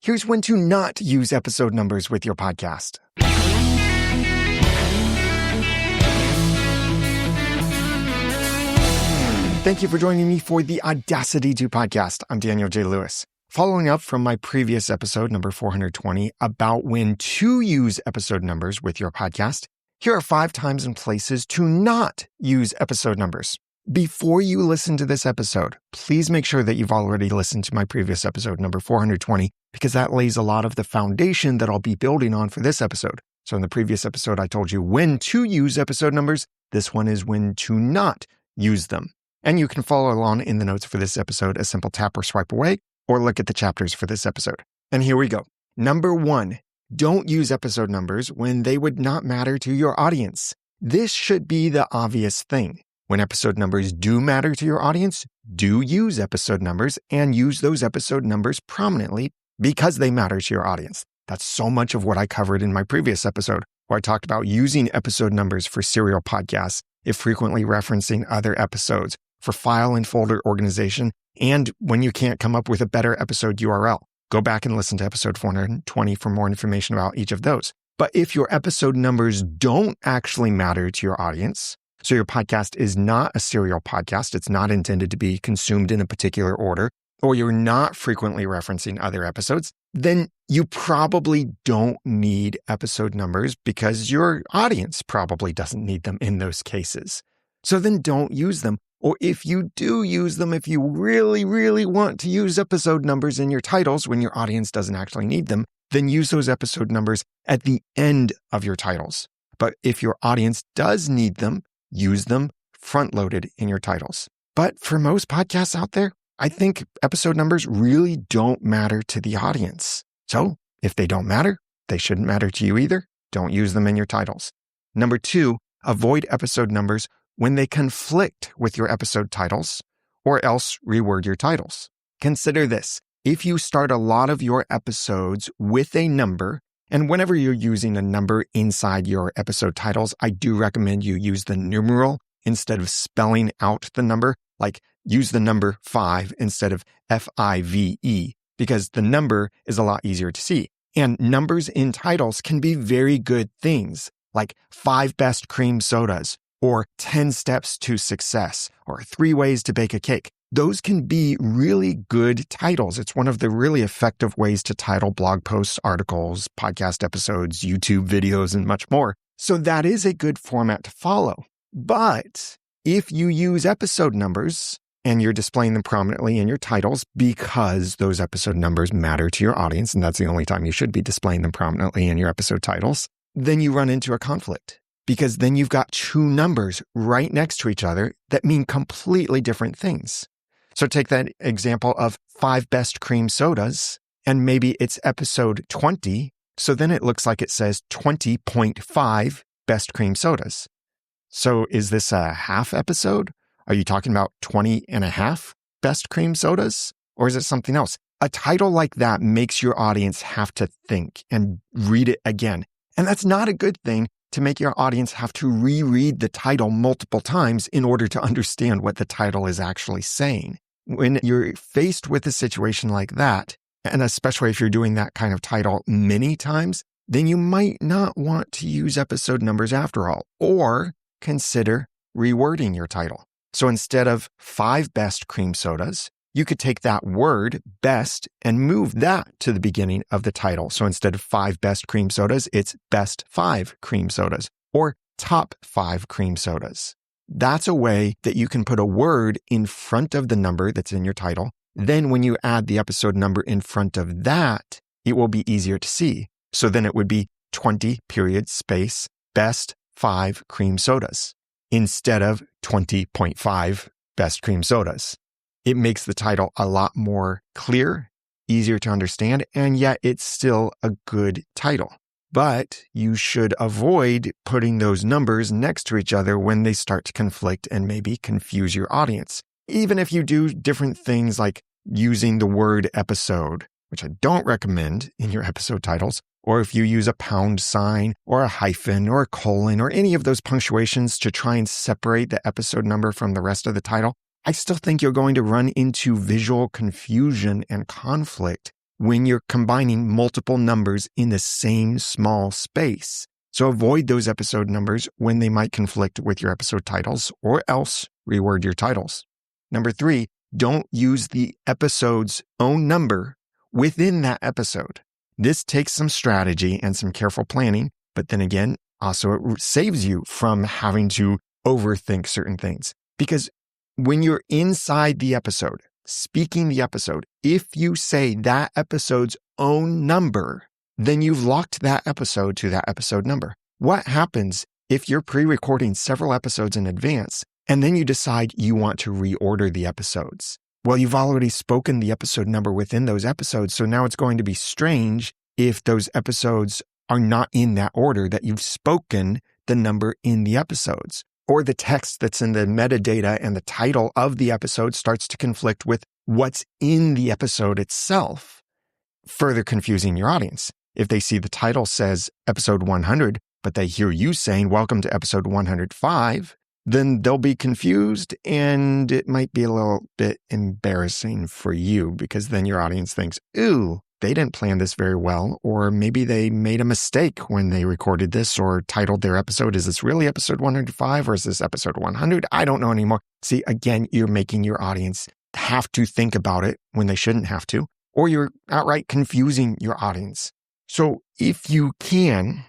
here's when to not use episode numbers with your podcast. Thank you for joining me for the Audacity to podcast. I'm Daniel J. Lewis. Following up from my previous episode, number 420, about when to use episode numbers with your podcast, here are 5 times and places to not use episode numbers. Before you listen to this episode, please make sure that you've already listened to my previous episode, number 420, because that lays a lot of the foundation that I'll be building on for this episode. So in the previous episode, I told you when to use episode numbers. This one is when to not use them. And you can follow along in the notes for this episode, a simple tap or swipe away, or look at the chapters for this episode. And here we go. Number 1, don't use episode numbers when they would not matter to your audience. This should be the obvious thing. When episode numbers do matter to your audience, do use episode numbers and use those episode numbers prominently because they matter to your audience. That's so much of what I covered in my previous episode, where I talked about using episode numbers for serial podcasts, if frequently referencing other episodes, for file and folder organization, and when you can't come up with a better episode URL. Go back and listen to episode 420 for more information about each of those. But if your episode numbers don't actually matter to your audience, so your podcast is not a serial podcast, it's not intended to be consumed in a particular order, or you're not frequently referencing other episodes, then you probably don't need episode numbers because your audience probably doesn't need them in those cases. So then don't use them. Or if you do use them, if you really, really want to use episode numbers in your titles when your audience doesn't actually need them, then use those episode numbers at the end of your titles. But if your audience does need them, use them front-loaded in your titles. But for most podcasts out there, I think episode numbers really don't matter to the audience. So if they don't matter, they shouldn't matter to you either. Don't use them in your titles. Number 2, avoid episode numbers when they conflict with your episode titles, or else reword your titles. Consider this. If you start a lot of your episodes with a number, and whenever you're using a number inside your episode titles, I do recommend you use the numeral instead of spelling out the number, like use the number 5 instead of F-I-V-E, because the number is a lot easier to see. And numbers in titles can be very good things, like 5 best cream sodas, or 10 steps to success, or 3 ways to bake a cake. Those can be really good titles. It's one of the really effective ways to title blog posts, articles, podcast episodes, YouTube videos, and much more. So that is a good format to follow. But if you use episode numbers and you're displaying them prominently in your titles because those episode numbers matter to your audience, and that's the only time you should be displaying them prominently in your episode titles, then you run into a conflict. Because then you've got 2 numbers right next to each other that mean completely different things. So take that example of 5 best cream sodas, and maybe it's episode 20. So then it looks like it says 20.5 best cream sodas. So is this a half episode? Are you talking about 20 and a half best cream sodas? Or is it something else? A title like that makes your audience have to think and read it again. And that's not a good thing, to make your audience have to reread the title multiple times in order to understand what the title is actually saying. When you're faced with a situation like that, and especially if you're doing that kind of title many times, then you might not want to use episode numbers after all, or consider rewording your title. So instead of 5 best cream sodas, you could take that word best and move that to the beginning of the title. So instead of 5 best cream sodas, it's best 5 cream sodas or top 5 cream sodas. That's a way that you can put a word in front of the number that's in your title. Then when you add the episode number in front of that, it will be easier to see. So then it would be 20 period space best 5 cream sodas instead of 20.5 best cream sodas. It makes the title a lot more clear, easier to understand, and yet it's still a good title. But you should avoid putting those numbers next to each other when they start to conflict and maybe confuse your audience. Even if you do different things like using the word episode, which I don't recommend in your episode titles, or if you use a pound sign or a hyphen or a colon or any of those punctuations to try and separate the episode number from the rest of the title, I still think you're going to run into visual confusion and conflict when you're combining multiple numbers in the same small space. So avoid those episode numbers when they might conflict with your episode titles, or else reword your titles. Number 3, don't use the episode's own number within that episode. This takes some strategy and some careful planning, but then again, also it saves you from having to overthink certain things. Because when you're inside the episode, speaking the episode, if you say that episode's own number, then you've locked that episode to that episode number. What happens if you're pre-recording several episodes in advance and then you decide you want to reorder the episodes? Well, you've already spoken the episode number within those episodes, so now it's going to be strange if those episodes are not in that order that you've spoken the number in the episodes. Or the text that's in the metadata and the title of the episode starts to conflict with what's in the episode itself, further confusing your audience. If they see the title says episode 100, but they hear you saying, welcome to episode 105, then they'll be confused and it might be a little bit embarrassing for you because then your audience thinks, ooh, they didn't plan this very well, or maybe they made a mistake when they recorded this or titled their episode. Is this really episode 105 or is this episode 100? I don't know anymore. See, again, you're making your audience have to think about it when they shouldn't have to, or you're outright confusing your audience. So if you can,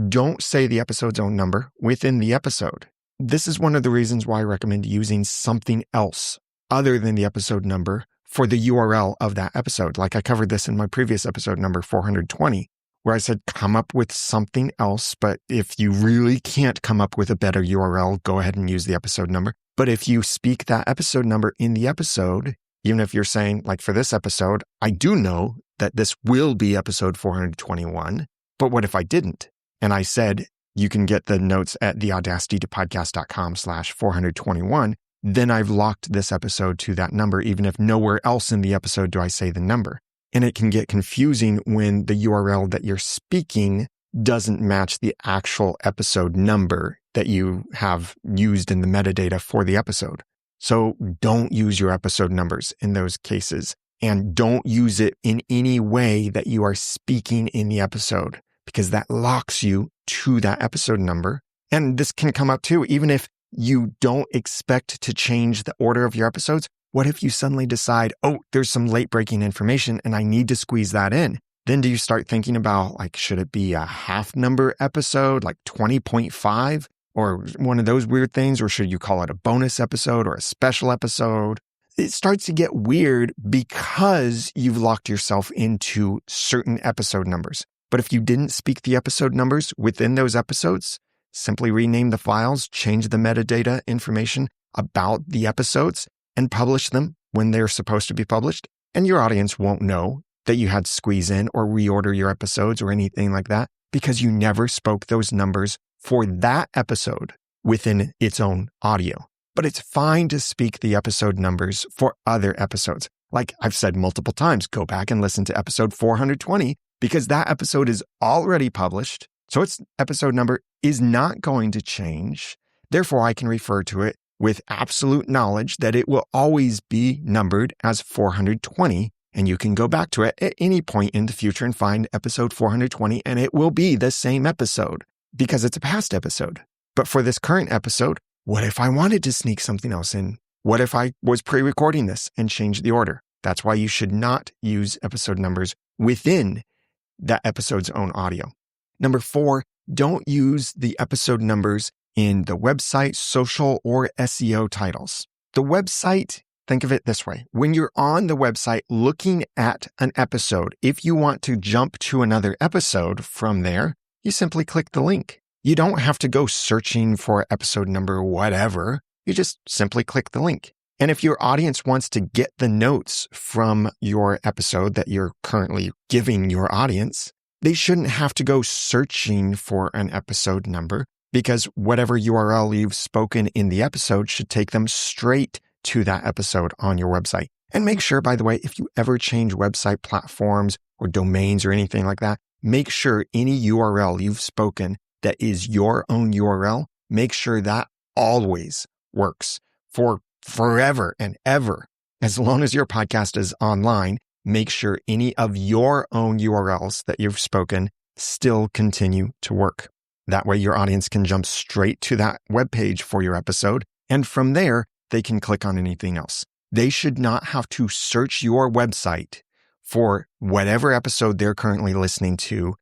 don't say the episode's own number within the episode. This is one of the reasons why I recommend using something else other than the episode number for the URL of that episode. Like I covered this in my previous episode number 420, where I said, come up with something else. But if you really can't come up with a better URL, go ahead and use the episode number. But if you speak that episode number in the episode, even if you're saying, like for this episode, I do know that this will be episode 421, but what if I didn't? And I said, you can get the notes at theaudacitytopodcast.com/421. Then I've locked this episode to that number, even if nowhere else in the episode do I say the number. And it can get confusing when the URL that you're speaking doesn't match the actual episode number that you have used in the metadata for the episode. So don't use your episode numbers in those cases, and don't use it in any way that you are speaking in the episode, because that locks you to that episode number. And this can come up too, even if you don't expect to change the order of your episodes. What if you suddenly decide, oh, there's some late breaking information and I need to squeeze that in? Then do you start thinking about, like, should it be a half number episode, like 20.5 or one of those weird things? Or should you call it a bonus episode or a special episode? It starts to get weird because you've locked yourself into certain episode numbers. But if you didn't speak the episode numbers within those episodes, simply rename the files, change the metadata information about the episodes, and publish them when they're supposed to be published. And your audience won't know that you had to squeeze in or reorder your episodes or anything like that, because you never spoke those numbers for that episode within its own audio. But it's fine to speak the episode numbers for other episodes. Like I've said multiple times, go back and listen to episode 420, because that episode is already published. So its episode number is not going to change. Therefore, I can refer to it with absolute knowledge that it will always be numbered as 420. And you can go back to it at any point in the future and find episode 420, and it will be the same episode because it's a past episode. But for this current episode, what if I wanted to sneak something else in? What if I was pre-recording this and changed the order? That's why you should not use episode numbers within that episode's own audio. Number 4, don't use the episode numbers in the website, social, or SEO titles. The website, think of it this way. When you're on the website looking at an episode, if you want to jump to another episode from there, you simply click the link. You don't have to go searching for episode number whatever. You just simply click the link. And if your audience wants to get the notes from your episode that you're currently giving your audience, they shouldn't have to go searching for an episode number, because whatever URL you've spoken in the episode should take them straight to that episode on your website. And make sure, by the way, if you ever change website platforms or domains or anything like that, make sure any URL you've spoken that is your own URL, make sure that always works for forever and ever. As long as your podcast is online, make sure any of your own URLs that you've spoken still continue to work. That way your audience can jump straight to that web page for your episode. And from there, they can click on anything else. They should not have to search your website for whatever episode they're currently listening to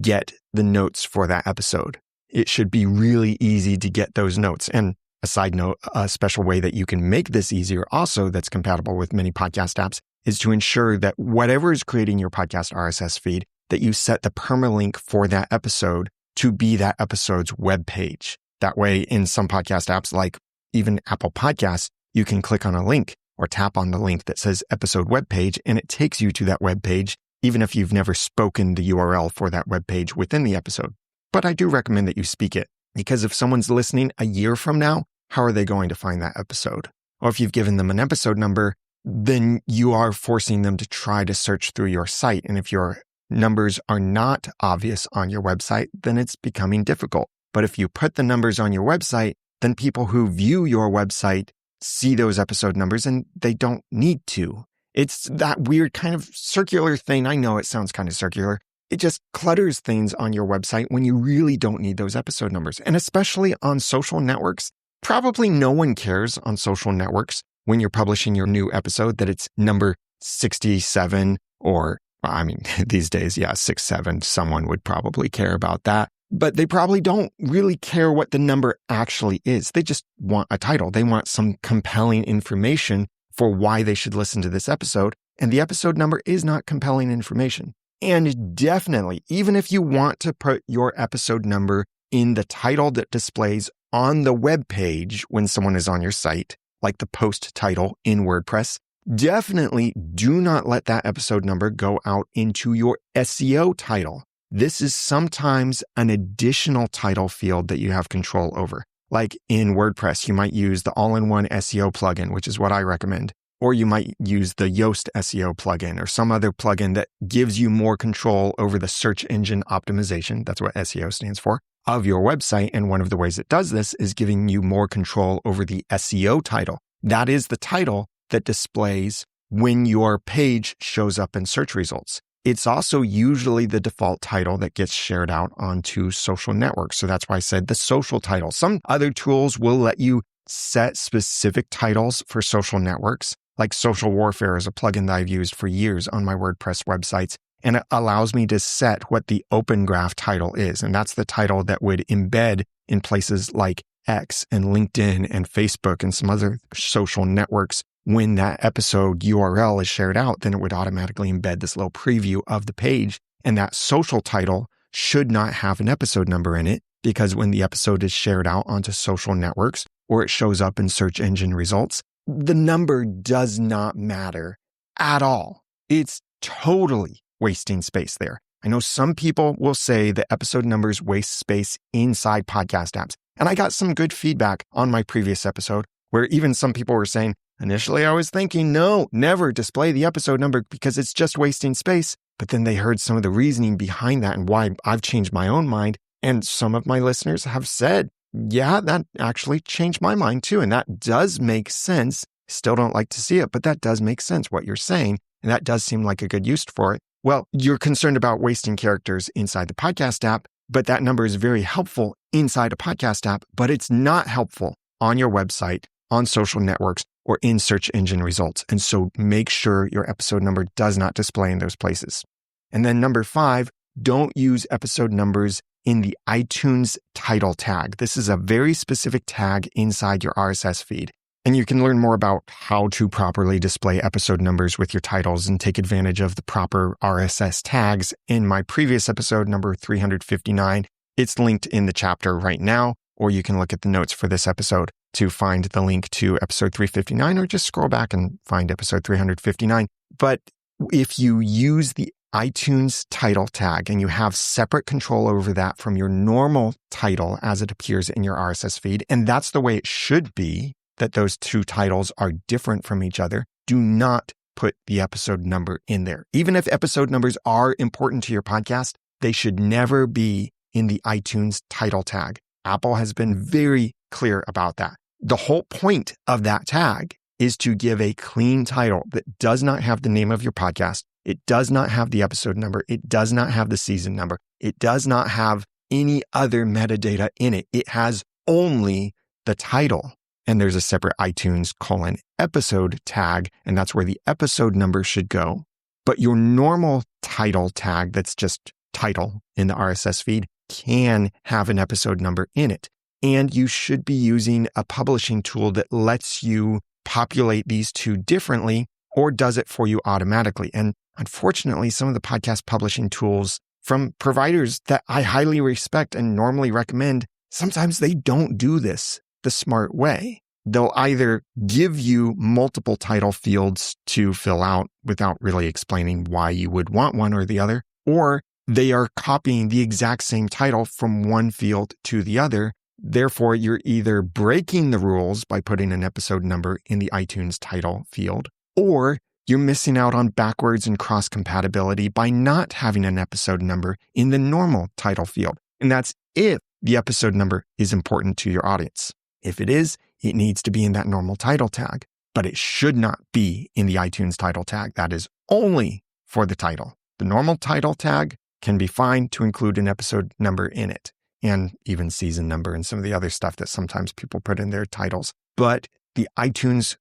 get the notes for that episode. It should be really easy to get those notes. And a side note, a special way that you can make this easier also that's compatible with many podcast apps is to ensure that whatever is creating your podcast RSS feed, that you set the permalink for that episode to be that episode's web page. That way, in some podcast apps, like even Apple Podcasts, you can click on a link or tap on the link that says episode web page, and it takes you to that web page, even if you've never spoken the URL for that web page within the episode. But I do recommend that you speak it, because if someone's listening a year from now, how are they going to find that episode? Or if you've given them an episode number, then you are forcing them to try to search through your site. And if your numbers are not obvious on your website, then it's becoming difficult. But if you put the numbers on your website, then people who view your website see those episode numbers and they don't need to. It's that weird kind of circular thing. I know it sounds kind of circular. It just clutters things on your website when you really don't need those episode numbers. And especially on social networks, probably no one cares on social networks when you're publishing your new episode that it's number 67 or, I mean, these days, 67, someone would probably care about that. But they probably don't really care what the number actually is. They just want a title. They want some compelling information for why they should listen to this episode. And the episode number is not compelling information. And definitely, even if you want to put your episode number in the title that displays on the web page when someone is on your site, like the post title in WordPress, definitely do not let that episode number go out into your SEO title. This is sometimes an additional title field that you have control over. Like in WordPress, you might use the all-in-one SEO plugin, which is what I recommend. Or you might use the Yoast SEO plugin or some other plugin that gives you more control over the search engine optimization. That's what SEO stands for, of your website. And one of the ways it does this is giving you more control over the SEO title. That is the title that displays when your page shows up in search results. It's also usually the default title that gets shared out onto social networks. So that's why I said the social title. Some other tools will let you set specific titles for social networks. Like Social Warfare is a plugin that I've used for years on my WordPress websites. And it allows me to set what the Open Graph title is. And that's the title that would embed in places like X and LinkedIn and Facebook and some other social networks. When that episode URL is shared out, then it would automatically embed this little preview of the page. And that social title should not have an episode number in it, because when the episode is shared out onto social networks or it shows up in search engine results, the number does not matter at all. It's totally wasting space there. I know some people will say that episode numbers waste space inside podcast apps. And I got some good feedback on my previous episode where even some people were saying, initially, I was thinking, no, never display the episode number because it's just wasting space. But then they heard some of the reasoning behind that and why I've changed my own mind. And some of my listeners have said, yeah, that actually changed my mind too. And that does make sense. Still don't like to see it, but that does make sense what you're saying. And that does seem like a good use for it. Well, you're concerned about wasting characters inside the podcast app, but that number is very helpful inside a podcast app, but it's not helpful on your website, on social networks, or in search engine results. And so make sure your episode number does not display in those places. And then number 5, don't use episode numbers in the iTunes title tag. This is a very specific tag inside your RSS feed. And you can learn more about how to properly display episode numbers with your titles and take advantage of the proper RSS tags in my previous episode, number 359. It's linked in the chapter right now, or you can look at the notes for this episode to find the link to episode 359, or just scroll back and find episode 359. But if you use the iTunes title tag and you have separate control over that from your normal title as it appears in your RSS feed, and that's the way it should be, that those two titles are different from each other, do not put the episode number in there. Even if episode numbers are important to your podcast, they should never be in the iTunes title tag. Apple has been very clear about that. The whole point of that tag is to give a clean title that does not have the name of your podcast. It does not have the episode number. It does not have the season number. It does not have any other metadata in it. It has only the title. And there's a separate iTunes episode tag, and that's where the episode number should go. But your normal title tag that's just title in the RSS feed can have an episode number in it. And you should be using a publishing tool that lets you populate these two differently or does it for you automatically. And unfortunately, some of the podcast publishing tools from providers that I highly respect and normally recommend, sometimes they don't do this the smart way. They'll either give you multiple title fields to fill out without really explaining why you would want one or the other, or they are copying the exact same title from one field to the other. Therefore, you're either breaking the rules by putting an episode number in the iTunes title field, or you're missing out on backwards and cross compatibility by not having an episode number in the normal title field. And that's if the episode number is important to your audience. If it is, it needs to be in that normal title tag, but it should not be in the iTunes title tag. That is only for the title. The normal title tag can be fine to include an episode number in it, and even season number and some of the other stuff that sometimes people put in their titles. But the iTunes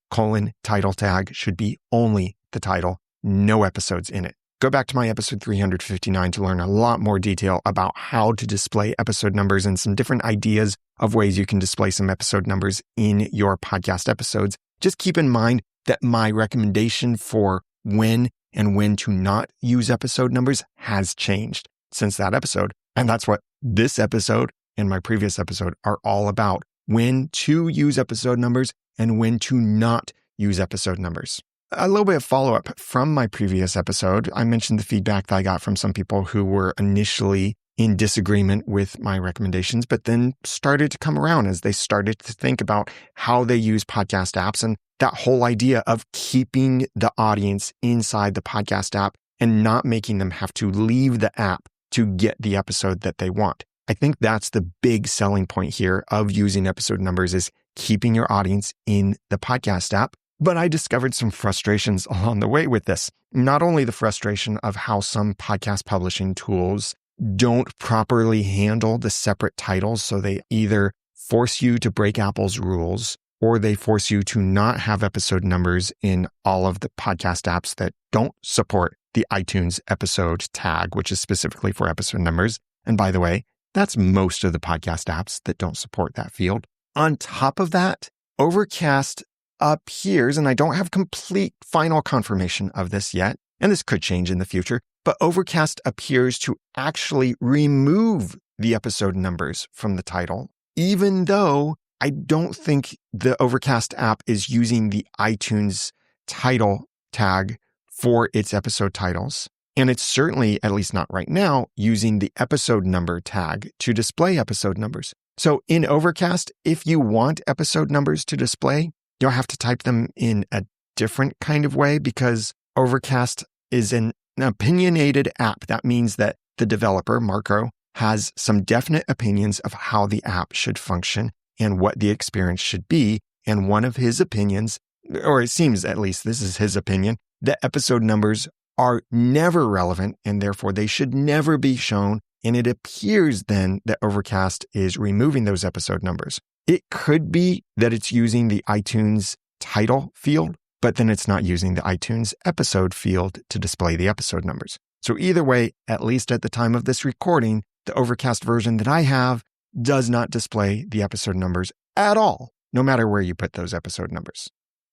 title tag should be only the title, no episodes in it. Go back to my episode 359 to learn a lot more detail about how to display episode numbers and some different ideas of ways you can display some episode numbers in your podcast episodes. Just keep in mind that my recommendation for when and when to not use episode numbers has changed since that episode. And that's what this episode and my previous episode are all about. When to use episode numbers and when to not use episode numbers. A little bit of follow-up from my previous episode. I mentioned the feedback that I got from some people who were initially in disagreement with my recommendations, but then started to come around as they started to think about how they use podcast apps and that whole idea of keeping the audience inside the podcast app and not making them have to leave the app to get the episode that they want. I think that's the big selling point here of using episode numbers is keeping your audience in the podcast app. But I discovered some frustrations along the way with this. Not only the frustration of how some podcast publishing tools don't properly handle the separate titles, so they either force you to break Apple's rules or they force you to not have episode numbers in all of the podcast apps that don't support the iTunes episode tag, which is specifically for episode numbers. And by the way, that's most of the podcast apps that don't support that field. On top of that, Overcast appears, and I don't have complete final confirmation of this yet, and this could change in the future, but Overcast appears to actually remove the episode numbers from the title, even though I don't think the Overcast app is using the iTunes title tag for its episode titles. And it's certainly, at least not right now, using the episode number tag to display episode numbers. So in Overcast, if you want episode numbers to display, you'll have to type them in a different kind of way because Overcast is an opinionated app. That means that the developer, Marco, has some definite opinions of how the app should function and what the experience should be. And one of his opinions, or it seems at least this is his opinion, that episode numbers are never relevant and therefore they should never be shown. And it appears then that Overcast is removing those episode numbers. It could be that it's using the iTunes title field, but then it's not using the iTunes episode field to display the episode numbers. So either way, at least at the time of this recording, the Overcast version that I have does not display the episode numbers at all, no matter where you put those episode numbers.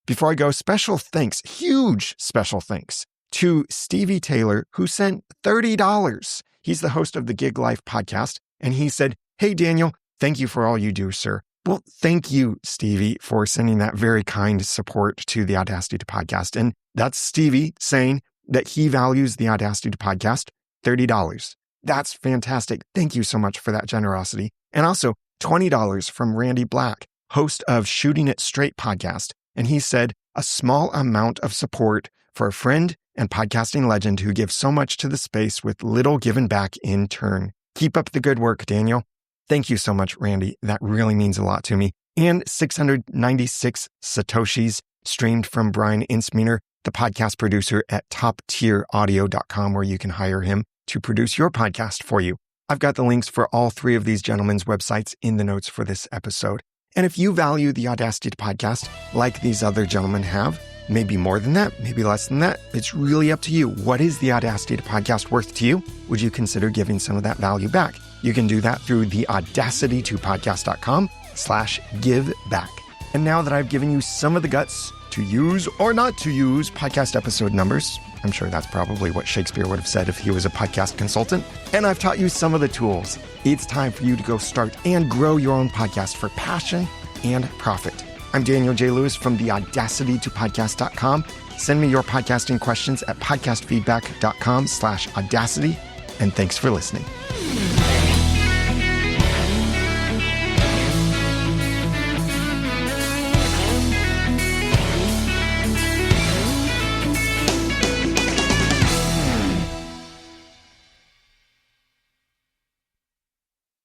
Before I go, special thanks, huge special thanks to Stevie Taylor, who sent $30. He's the host of the Gig Life podcast, and he said, "Hey, Daniel, thank you for all you do, sir." Well, thank you, Stevie, for sending that very kind support to the Audacity to Podcast. And that's Stevie saying that he values the Audacity to Podcast, $30. That's fantastic. Thank you so much for that generosity. And also $20 from Randy Black, host of Shooting It Straight podcast. And he said, "A small amount of support for a friend and podcasting legend who gives so much to the space with little given back in turn. Keep up the good work, Daniel." Thank you so much, Randy. That really means a lot to me. And 696 Satoshis streamed from Brian Insmeaner, the podcast producer at toptieraudio.com, where you can hire him to produce your podcast for you. I've got the links for all three of these gentlemen's websites in the notes for this episode. And if you value the Audacity to Podcast like these other gentlemen have, maybe more than that, maybe less than that, it's really up to you. What is the Audacity to Podcast worth to you? Would you consider giving some of that value back? You can do that through the audacitytopodcast.com/give back. And now that I've given you some of the guts to use or not to use podcast episode numbers, I'm sure that's probably what Shakespeare would have said if he was a podcast consultant, and I've taught you some of the tools, it's time for you to go start and grow your own podcast for passion and profit. I'm Daniel J. Lewis from the audacitytopodcast.com. Send me your podcasting questions at podcastfeedback.com/audacity, and thanks for listening.